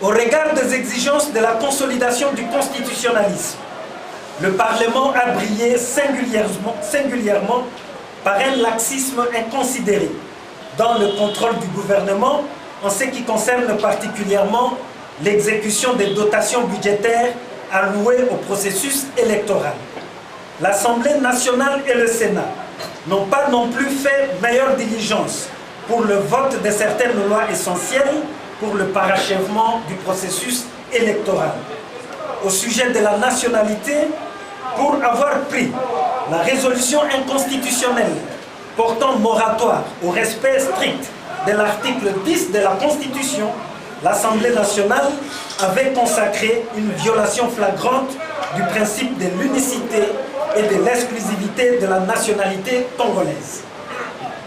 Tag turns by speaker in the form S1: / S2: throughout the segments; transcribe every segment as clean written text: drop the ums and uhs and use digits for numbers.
S1: Au regard des exigences de la consolidation du constitutionnalisme, le Parlement a brillé singulièrement par un laxisme inconsidéré dans le contrôle du gouvernement en ce qui concerne particulièrement l'exécution des dotations budgétaires allouées au processus électoral. L'Assemblée nationale et le Sénat n'ont pas non plus fait meilleure diligence pour le vote de certaines lois essentielles pour le parachèvement du processus électoral. Au sujet de la nationalité, pour avoir pris la résolution inconstitutionnelle portant moratoire au respect strict de l'article 10 de la Constitution, l'Assemblée nationale avait consacré une violation flagrante du principe de l'unicité et de l'exclusivité de la nationalité congolaise.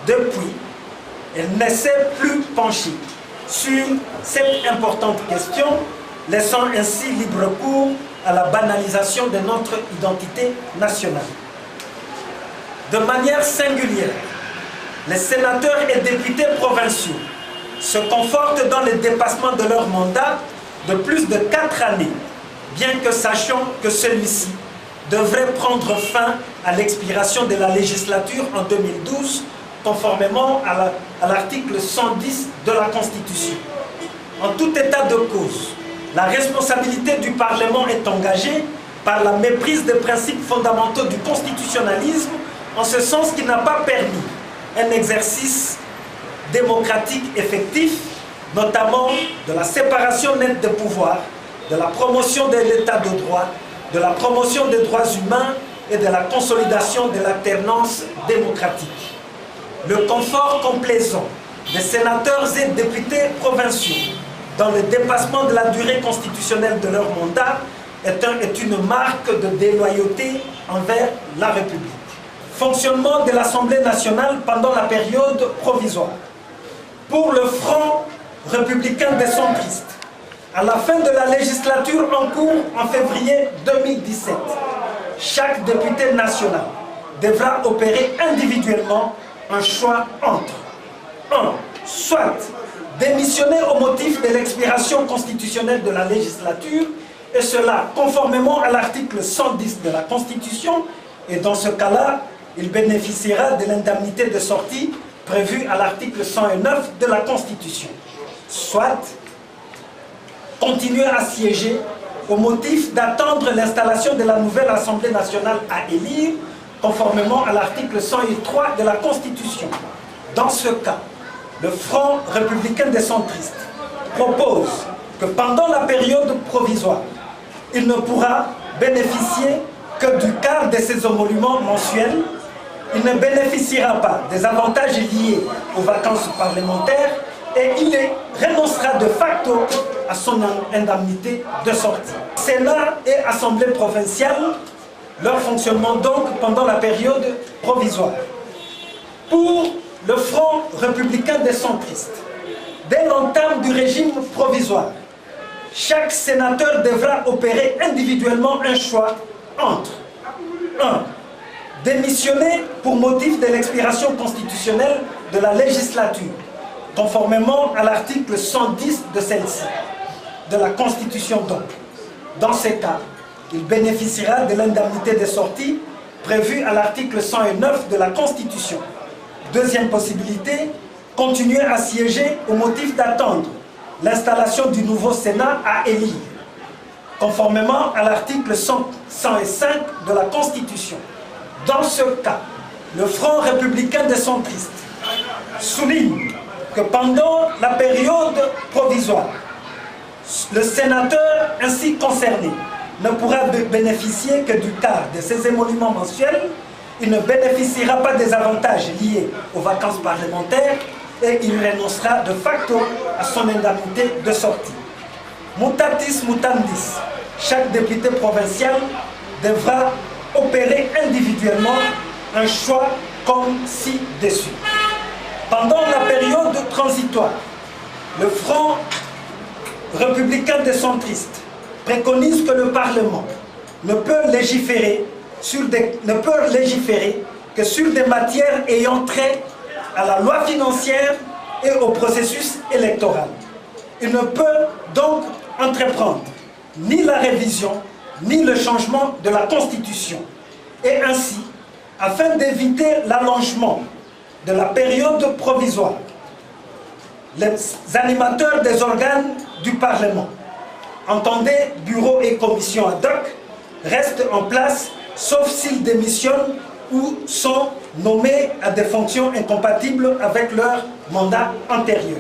S1: Depuis, elle ne s'est plus penchée sur cette importante question, laissant ainsi libre cours à la banalisation de notre identité nationale. De manière singulière, les sénateurs et députés provinciaux se confortent dans le dépassement de leur mandat de plus de 4 années, bien que sachant que celui-ci devrait prendre fin à l'expiration de la législature en 2012, conformément à l'article 110 de la Constitution. En tout état de cause, la responsabilité du Parlement est engagée par la méprise des principes fondamentaux du constitutionnalisme, en ce sens qu'il n'a pas permis un exercice démocratique effectif, notamment de la séparation nette des pouvoirs, de la promotion de l'état de droit, de la promotion des droits humains et de la consolidation de l'alternance démocratique. Le confort complaisant des sénateurs et députés provinciaux dans le dépassement de la durée constitutionnelle de leur mandat est une marque de déloyauté envers la République. Fonctionnement de l'Assemblée nationale pendant la période provisoire. Pour le Front républicain des centristes, à la fin de la législature en cours en février 2017, chaque député national devra opérer individuellement un choix entre 1. Soit démissionner au motif de l'expiration constitutionnelle de la législature, et cela conformément à l'article 110 de la Constitution, et dans ce cas-là, il bénéficiera de l'indemnité de sortie prévue à l'article 109 de la Constitution. Soit continuer à siéger au motif d'attendre l'installation de la nouvelle Assemblée nationale à élire, conformément à l'article 103 de la Constitution. Dans ce cas, le Front républicain des centristes propose que pendant la période provisoire, il ne pourra bénéficier que du quart de ses émoluments mensuels. Il ne bénéficiera pas des avantages liés aux vacances parlementaires et il renoncera de facto à son indemnité de sortie. Sénat et Assemblée provinciale, leur fonctionnement donc pendant la période provisoire. Pour le Front républicain des centristes, dès l'entame du régime provisoire, chaque sénateur devra opérer individuellement un choix entre 1. Démissionner pour motif de l'expiration constitutionnelle de la législature, conformément à l'article 110 de celle-ci, de la Constitution donc. Dans ces cas, il bénéficiera de l'indemnité de sortie prévue à l'article 109 de la Constitution. Deuxième possibilité, continuer à siéger au motif d'attendre l'installation du nouveau Sénat à élire, conformément à l'article 105 de la Constitution. Dans ce cas, le Front républicain des centristes souligne que pendant la période provisoire, le sénateur ainsi concerné ne pourra bénéficier que du quart de ses émoluments mensuels. Il ne bénéficiera pas des avantages liés aux vacances parlementaires et il renoncera de facto à son indemnité de sortie. Mutatis mutandis, chaque député provincial devra opérer individuellement un choix comme ci-dessus. Pendant la période transitoire, le Front républicain des centristes préconise que le Parlement ne peut légiférer que sur des matières ayant trait à la loi financière et au processus électoral. Il ne peut donc entreprendre ni la révision, ni le changement de la Constitution. Et ainsi, afin d'éviter l'allongement de la période provisoire, les animateurs des organes du Parlement, entendez bureau et commission ad hoc, restent en place sauf s'ils démissionnent ou sont nommés à des fonctions incompatibles avec leur mandat antérieur.